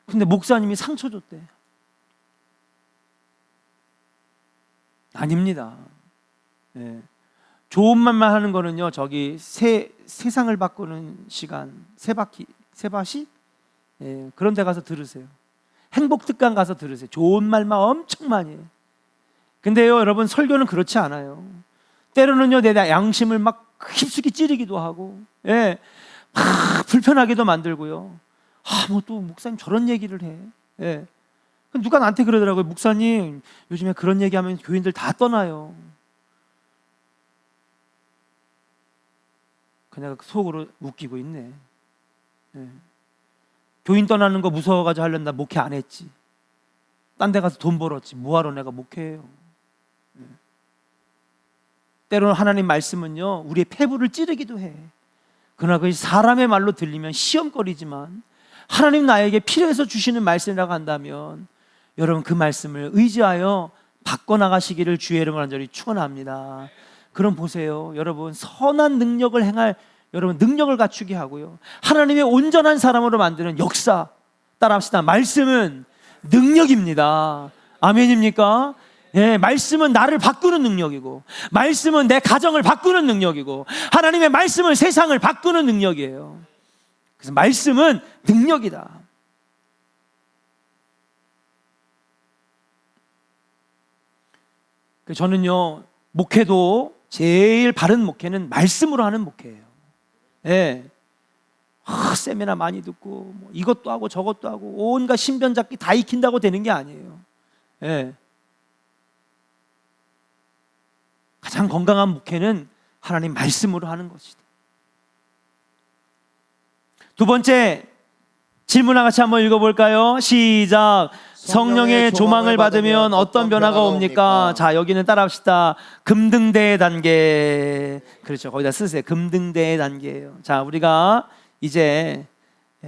근데 목사님이 상처 줬대. 아닙니다. 예. 좋은 말만 하는 거는요, 저기 세상을 바꾸는 시간, 세바시? 예, 그런 데 가서 들으세요. 행복특강 가서 들으세요. 좋은 말만 엄청 많이 해요. 근데요, 여러분, 설교는 그렇지 않아요. 때로는요, 내 양심을 막 깊숙이 찌르기도 하고, 예, 막 불편하게도 만들고요. 뭐 또 목사님 저런 얘기를 해. 예. 누가 나한테 그러더라고요. 목사님, 요즘에 그런 얘기하면 교인들 다 떠나요. 그냥 속으로 웃기고 있네. 예. 교인 떠나는 거 무서워가지고 하려면 나 목회 안 했지. 딴 데 가서 돈 벌었지. 뭐하러 내가 목회해요. 예. 때로는 하나님 말씀은요, 우리의 폐부를 찌르기도 해. 그러나 그것이 사람의 말로 들리면 시험거리지만 하나님 나에게 필요해서 주시는 말씀이라고 한다면 여러분 그 말씀을 의지하여 바꿔나가시기를 주의 이름으로 간절히 축원합니다. 그럼 보세요, 여러분, 선한 능력을 행할 여러분 능력을 갖추게 하고요, 하나님의 온전한 사람으로 만드는 역사, 따라합시다. 말씀은 능력입니다. 아멘입니까? 예, 말씀은 나를 바꾸는 능력이고, 말씀은 내 가정을 바꾸는 능력이고, 하나님의 말씀은 세상을 바꾸는 능력이에요. 그래서 말씀은 능력이다. 저는요, 목회도 제일 바른 목회는 말씀으로 하는 목회예요. 예. 세미나 많이 듣고 뭐 이것도 하고 저것도 하고 온갖 신변잡기 다 익힌다고 되는 게 아니에요. 예. 가장 건강한 목회는 하나님 말씀으로 하는 것이다. 두 번째 질문 같이 한번 읽어볼까요? 시작. 성령의 조망을 받으면 어떤 변화가 옵니까? 자, 여기는 따라합시다. 금등대의 단계. 그렇죠. 거기다 쓰세요. 금등대의 단계예요. 자, 우리가 이제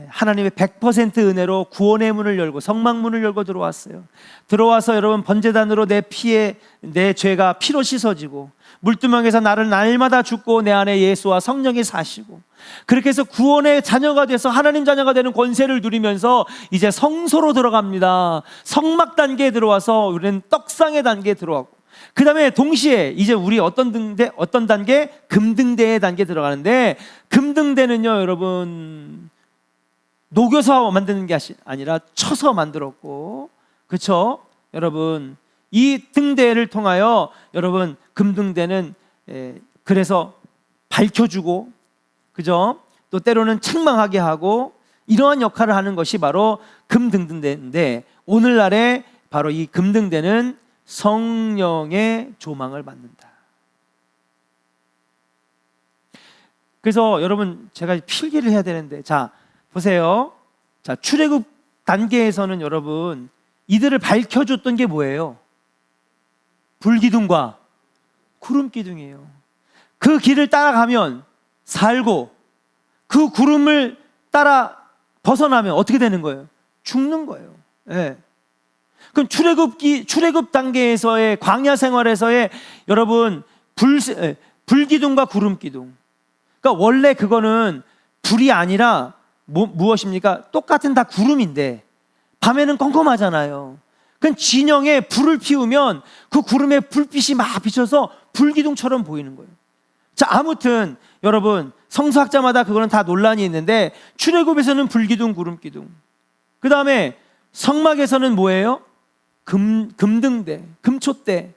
하나님의 100% 은혜로 구원의 문을 열고 성막문을 열고 들어왔어요. 들어와서 여러분, 번제단으로 내 피에 내 죄가 피로 씻어지고, 물두멍에서 나를 날마다 죽고 내 안에 예수와 성령이 사시고, 그렇게 해서 구원의 자녀가 돼서 하나님 자녀가 되는 권세를 누리면서 이제 성소로 들어갑니다. 성막 단계에 들어와서 우리는 떡상의 단계에 들어가고, 그 다음에 동시에 이제 우리 어떤 단계? 금등대의 단계에 들어가는데, 금등대는요, 여러분, 녹여서 만드는 게 아니라 쳐서 만들었고, 그렇죠? 여러분, 이 등대를 통하여 여러분 금등대는 그래서 밝혀주고, 그죠? 또 때로는 책망하게 하고, 이러한 역할을 하는 것이 바로 금등대인데, 오늘날에 바로 이 금등대는 성령의 조망을 받는다. 그래서 여러분, 제가 필기를 해야 되는데, 자 보세요. 자, 출애굽 단계에서는 여러분, 이들을 밝혀줬던 게 뭐예요? 불기둥과 구름기둥이에요. 그 길을 따라가면 살고, 그 구름을 따라 벗어나면 어떻게 되는 거예요? 죽는 거예요. 네. 그럼 출애굽 단계에서의 광야 생활에서의 여러분 불기둥과 구름기둥. 그러니까 원래 그거는 불이 아니라 무엇입니까? 똑같은 다 구름인데 밤에는 껌껌하잖아요. 그럼 진영에 불을 피우면 그 구름에 불빛이 막 비쳐서 불기둥처럼 보이는 거예요. 자, 아무튼 여러분, 성서학자마다 그거는 다 논란이 있는데, 출애굽에서는 불기둥, 구름기둥. 그 다음에 성막에서는 뭐예요? 금등대, 금촛대.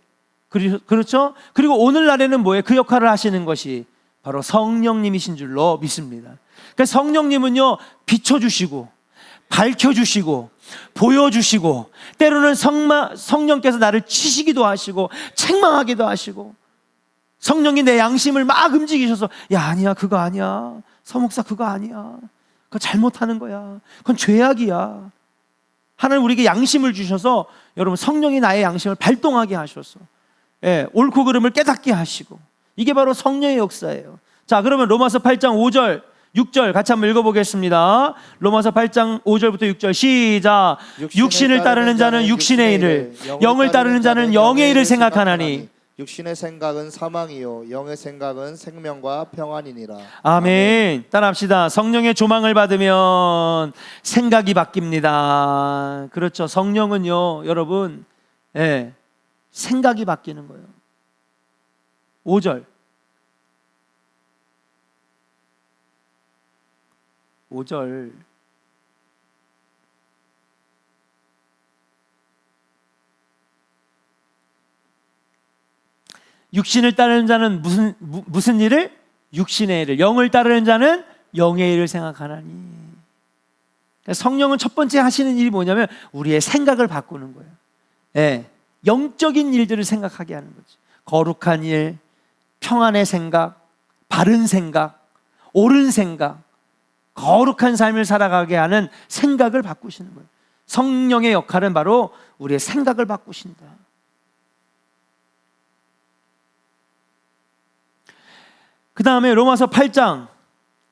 그렇죠? 그리고 오늘날에는 뭐예요? 그 역할을 하시는 것이 바로 성령님이신 줄로 믿습니다. 그러니까 성령님은요, 비춰주시고 밝혀주시고 보여주시고, 때로는 성령께서 나를 치시기도 하시고 책망하기도 하시고, 성령이 내 양심을 막 움직이셔서, 야, 아니야, 그거 아니야, 서목사 그거 아니야, 그거 잘못하는 거야, 그건 죄악이야. 하나님 우리에게 양심을 주셔서 여러분, 성령이 나의 양심을 발동하게 하셔서 옳고 그름을 깨닫게 하시고, 이게 바로 성령의 역사예요. 자, 그러면 로마서 8장 5절 6절 같이 한번 읽어보겠습니다. 로마서 8장 5절부터 6절 시작. 육신을 따르는 자는 육신의 일을, 영을 따르는 자는 영의 일을 생각하나니 육신의 생각은 사망이요 영의 생각은 생명과 평안이니라. 아멘. 따라합시다. 성령의 조망을 받으면 생각이 바뀝니다. 그렇죠. 성령은요, 여러분, 생각이 바뀌는 거예요. 5절. 5절. 육신을 따르는 자는 무슨 일을? 육신의 일을. 영을 따르는 자는 영의 일을 생각하나니. 그러니까 성령은 첫 번째 하시는 일이 뭐냐면 우리의 생각을 바꾸는 거예요. 예, 영적인 일들을 생각하게 하는 거지. 거룩한 일, 평안의 생각, 바른 생각, 옳은 생각, 거룩한 삶을 살아가게 하는 생각을 바꾸시는 거예요. 성령의 역할은 바로 우리의 생각을 바꾸신다. 그 다음에 로마서 8장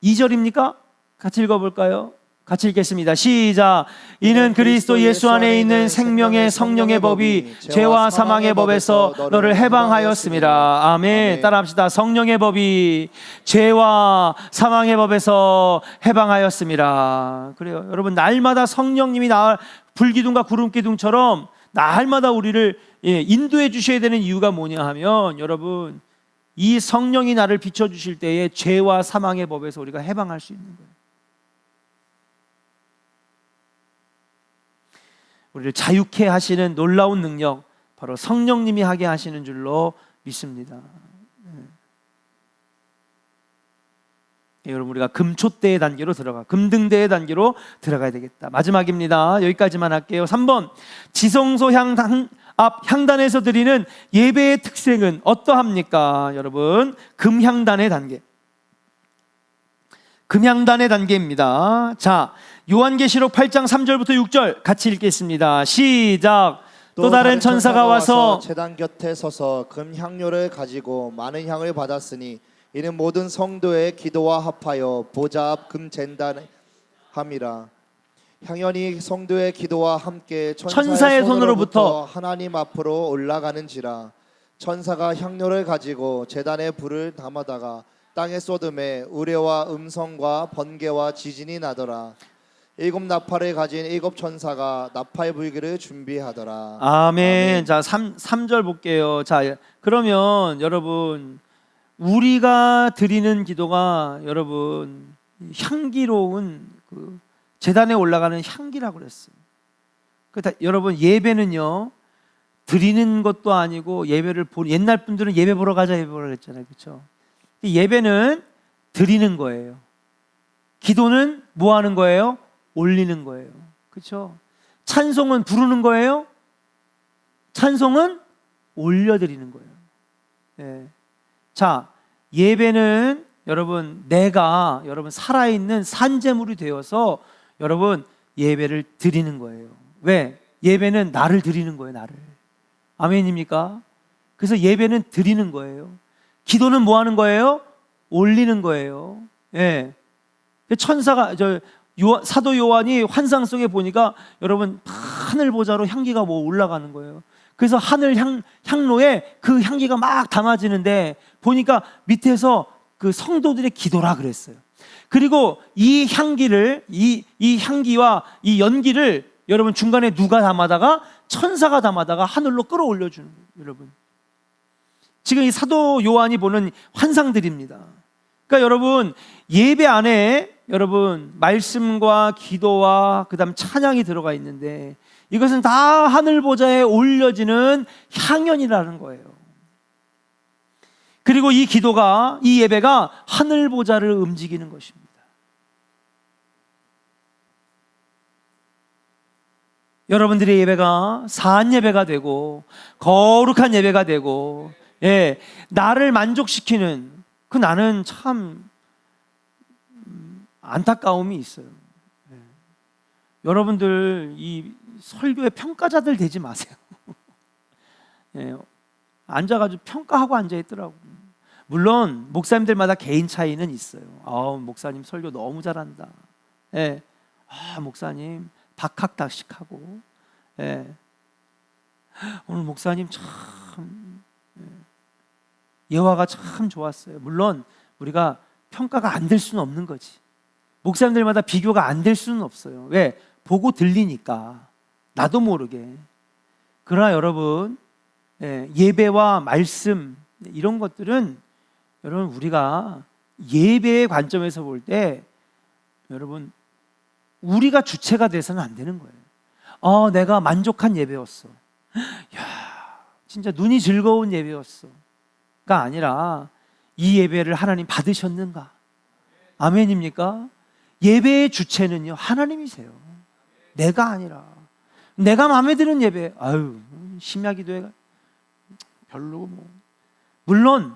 2절입니까? 같이 읽어볼까요? 같이 읽겠습니다. 시작. 이는 그리스도 예수 안에 있는 생명의 성령의 법이 죄와 사망의 법에서 너를 해방하였습니다. 아멘. 따라합시다. 성령의 법이 죄와 사망의 법에서 해방하였습니다. 그래요. 여러분, 날마다 성령님이 불기둥과 구름기둥처럼 날마다 우리를 인도해 주셔야 되는 이유가 뭐냐 하면, 여러분, 이 성령이 나를 비춰주실 때에 죄와 사망의 법에서 우리가 해방할 수 있는 거예요. 우리를 자유케 하시는 놀라운 능력, 바로 성령님이 하게 하시는 줄로 믿습니다. 여러분, 우리가 금초대의 단계로 금등대의 단계로 들어가야 되겠다. 마지막입니다. 여기까지만 할게요. 3번, 지성소 앞 향단에서 드리는 예배의 특색은 어떠합니까? 여러분, 금향단의 단계. 금향단의 단계입니다. 자, 요한계시록 8장 3절부터 6절 같이 읽겠습니다. 시작. 또 다른 천사가 와서 제단 곁에 서서 금향료를 가지고 많은 향을 받았으니 이는 모든 성도의 기도와 합하여 보좌 앞 금젠단함이라. 향연이 성도의 기도와 함께 천사의 손으로부터 하나님 앞으로 올라가는지라. 천사가 향료를 가지고 제단에 불을 담아다가 땅에 쏟음에 우레와 음성과 번개와 지진이 나더라. 7 나팔을 가진 7 천사가 나팔 불기를 준비하더라. 아멘. 자, 3절 볼게요. 자, 그러면 여러분, 우리가 드리는 기도가 여러분 향기로운 제단에 올라가는 향기라고 그랬어요. 여러분, 예배는요 드리는 것도 아니고 옛날 분들은 예배 보러 가자 예배 보러 그랬잖아요, 그렇죠? 예배는 드리는 거예요. 기도는 뭐 하는 거예요? 올리는 거예요, 그렇죠? 찬송은 부르는 거예요. 찬송은 올려드리는 거예요. 네. 자, 예배는 여러분 내가 여러분 살아있는 산제물이 되어서 여러분 예배를 드리는 거예요. 왜? 예배는 나를 드리는 거예요, 나를. 아멘입니까? 그래서 예배는 드리는 거예요. 기도는 뭐 하는 거예요? 올리는 거예요. 예. 천사가 사도 요한이 환상 속에 보니까 여러분 하늘 보좌로 향기가 올라가는 거예요. 그래서 하늘 향로에 그 향기가 막 담아지는데 보니까 밑에서 그 성도들의 기도라 그랬어요. 그리고 이 향기를 이 향기와 이 연기를 여러분 중간에 누가 담아다가 천사가 담아다가 하늘로 끌어올려 주는 거예요, 여러분. 지금 이 사도 요한이 보는 환상들입니다. 그러니까 여러분 예배 안에 여러분 말씀과 기도와 그다음 찬양이 들어가 있는데 이것은 다 하늘 보좌에 올려지는 향연이라는 거예요. 그리고 이 기도가, 이 예배가 하늘 보좌를 움직이는 것입니다. 여러분들의 예배가 사한 예배가 되고 거룩한 예배가 되고, 예, 나를 만족시키는 나는 참 안타까움이 있어요. 예. 여러분들 이 설교의 평가자들 되지 마세요. 예, 앉아가지고 평가하고 앉아있더라고요. 물론 목사님들마다 개인 차이는 있어요. 목사님 설교 너무 잘한다. 예. 목사님 박학다식하고, 예. 오늘 목사님 참 예화가 참 좋았어요. 물론 우리가 평가가 안 될 수는 없는 거지. 목사님들마다 비교가 안 될 수는 없어요. 왜? 보고 들리니까 나도 모르게. 그러나 여러분 예배와 말씀 이런 것들은 여러분 우리가 예배의 관점에서 볼 때 여러분 우리가 주체가 돼서는 안 되는 거예요. 내가 만족한 예배였어. 야, 진짜 눈이 즐거운 예배였어가 아니라 이 예배를 하나님 받으셨는가? 아멘입니까? 예배의 주체는요 하나님이세요. 내가 아니라. 내가 마음에 드는 예배, 심야기도회가 별로고 뭐. 물론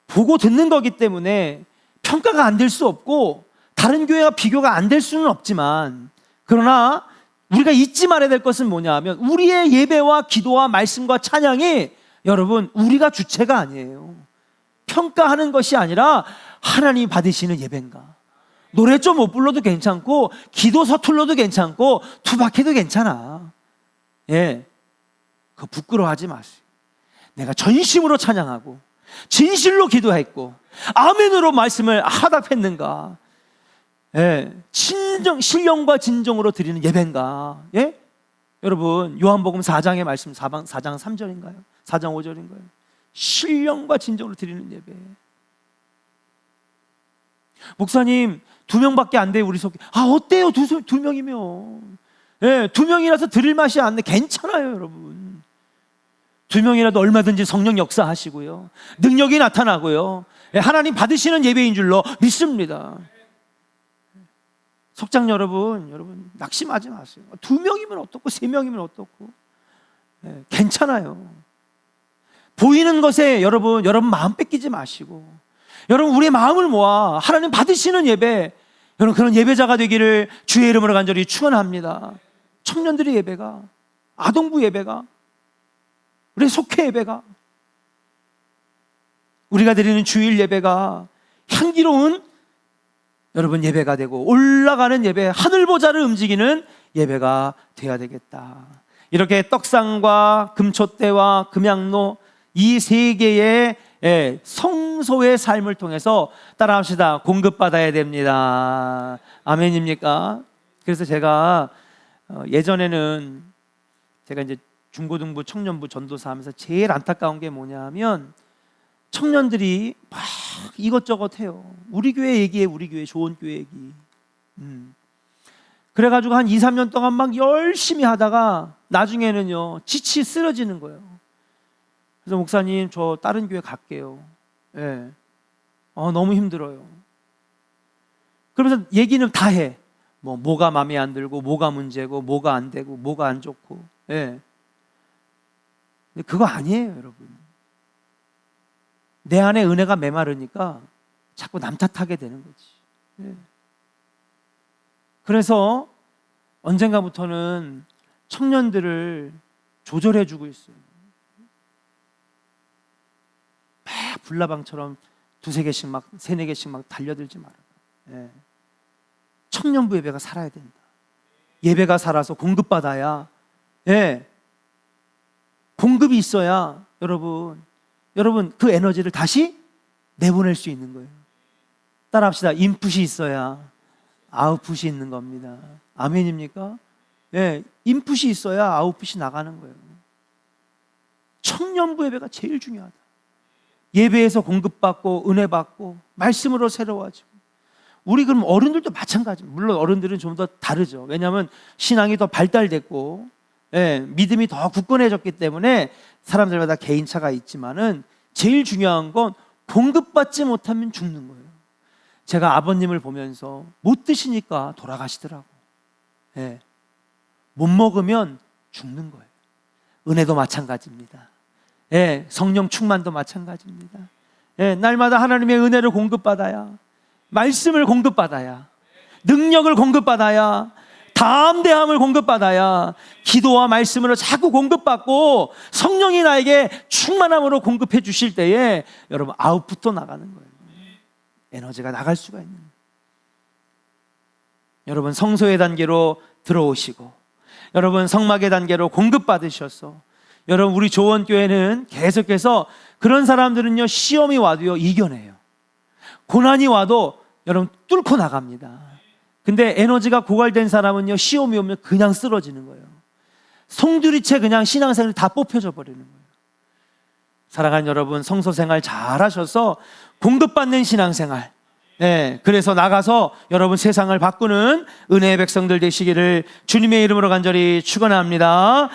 보고 듣는 거기 때문에 평가가 안 될 수 없고 다른 교회와 비교가 안 될 수는 없지만, 그러나 우리가 잊지 말아야 될 것은 뭐냐 하면 우리의 예배와 기도와 말씀과 찬양이 여러분 우리가 주체가 아니에요. 평가하는 것이 아니라 하나님이 받으시는 예배인가. 노래 좀 못 불러도 괜찮고 기도 서툴러도 괜찮고 투박해도 괜찮아. 그거 부끄러워하지 마세요. 내가 전심으로 찬양하고 진실로 기도했고 아멘으로 말씀을 하답했는가? 신령과 진정으로 드리는 예배인가? 여러분 요한복음 4장의 말씀 4장 3절인가요? 4장 5절인가요? 신령과 진정으로 드리는 예배. 목사님 2명밖에 안 돼요 우리 속에. 어때요? 두 명이면 2명이라서 드릴 맛이 안 나. 괜찮아요 여러분. 2명이라도 얼마든지 성령 역사하시고요 능력이 나타나고요 하나님 받으시는 예배인 줄로 믿습니다. 속장 여러분 낙심하지 마세요. 2명이면 어떻고 3명이면 어떻고 괜찮아요. 보이는 것에 여러분 마음 뺏기지 마시고 여러분 우리의 마음을 모아 하나님 받으시는 예배, 여러분 그런 예배자가 되기를 주의 이름으로 간절히 축원합니다. 청년들의 예배가, 아동부 예배가, 우리의 속회 예배가, 우리가 드리는 주일 예배가 향기로운 여러분 예배가 되고 올라가는 예배, 하늘 보좌를 움직이는 예배가 되어야 되겠다. 이렇게 떡상과 금촛대와 금양로 이 세 개의 성소의 삶을 통해서 따라합시다. 공급받아야 됩니다. 아멘입니까? 그래서 제가 예전에는 제가 이제 중고등부 청년부 전도사 하면서 제일 안타까운 게 뭐냐면 청년들이 막 이것저것 해요. 우리 교회 얘기해, 우리 교회 좋은 교회 얘기. 그래가지고 한 2, 3년 동안 막 열심히 하다가 나중에는요 지치 쓰러지는 거예요. 그래서 목사님 저 다른 교회 갈게요. 너무 힘들어요. 그러면서 얘기는 다 해. 뭐가 마음에 안 들고 뭐가 문제고 뭐가 안 되고 뭐가 안 좋고. 근데 그거 아니에요 여러분. 내 안에 은혜가 메마르니까 자꾸 남 탓하게 되는 거지. 그래서 언젠가부터는 청년들을 조절해주고 있어요. 막 불나방처럼 2-3개씩 막 3-4개씩 막 달려들지 말아요. 청년부 예배가 살아야 된다. 예배가 살아서 공급받아야, 공급이 있어야 여러분 그 에너지를 다시 내보낼 수 있는 거예요. 따라합시다. 인풋이 있어야 아웃풋이 있는 겁니다. 아멘입니까? 인풋이 있어야 아웃풋이 나가는 거예요. 청년부 예배가 제일 중요하다. 예배에서 공급받고 은혜 받고 말씀으로 새로워지고. 우리 그럼 어른들도 마찬가지입니다. 물론 어른들은 좀 더 다르죠. 왜냐하면 신앙이 더 발달됐고 믿음이 더 굳건해졌기 때문에 사람들마다 개인차가 있지만은 제일 중요한 건 공급받지 못하면 죽는 거예요. 제가 아버님을 보면서 못 드시니까 돌아가시더라고. 못 먹으면 죽는 거예요. 은혜도 마찬가지입니다. 성령 충만도 마찬가지입니다. 날마다 하나님의 은혜를 공급받아야, 말씀을 공급받아야, 능력을 공급받아야, 담대함을 공급받아야, 기도와 말씀으로 자꾸 공급받고 성령이 나에게 충만함으로 공급해 주실 때에 여러분 아웃풋도 나가는 거예요. 에너지가 나갈 수가 있는 거예요. 여러분 성소의 단계로 들어오시고 여러분 성막의 단계로 공급받으셔서 여러분 우리 조원교회는 계속해서 그런 사람들은요 시험이 와도요 이겨내요. 고난이 와도 여러분 뚫고 나갑니다. 근데 에너지가 고갈된 사람은요 시험이 오면 그냥 쓰러지는 거예요. 송두리째 그냥 신앙생활이 다 뽑혀져 버리는 거예요. 사랑하는 여러분, 성소생활 잘하셔서 공급받는 신앙생활, 그래서 나가서 여러분 세상을 바꾸는 은혜의 백성들 되시기를 주님의 이름으로 간절히 축원합니다.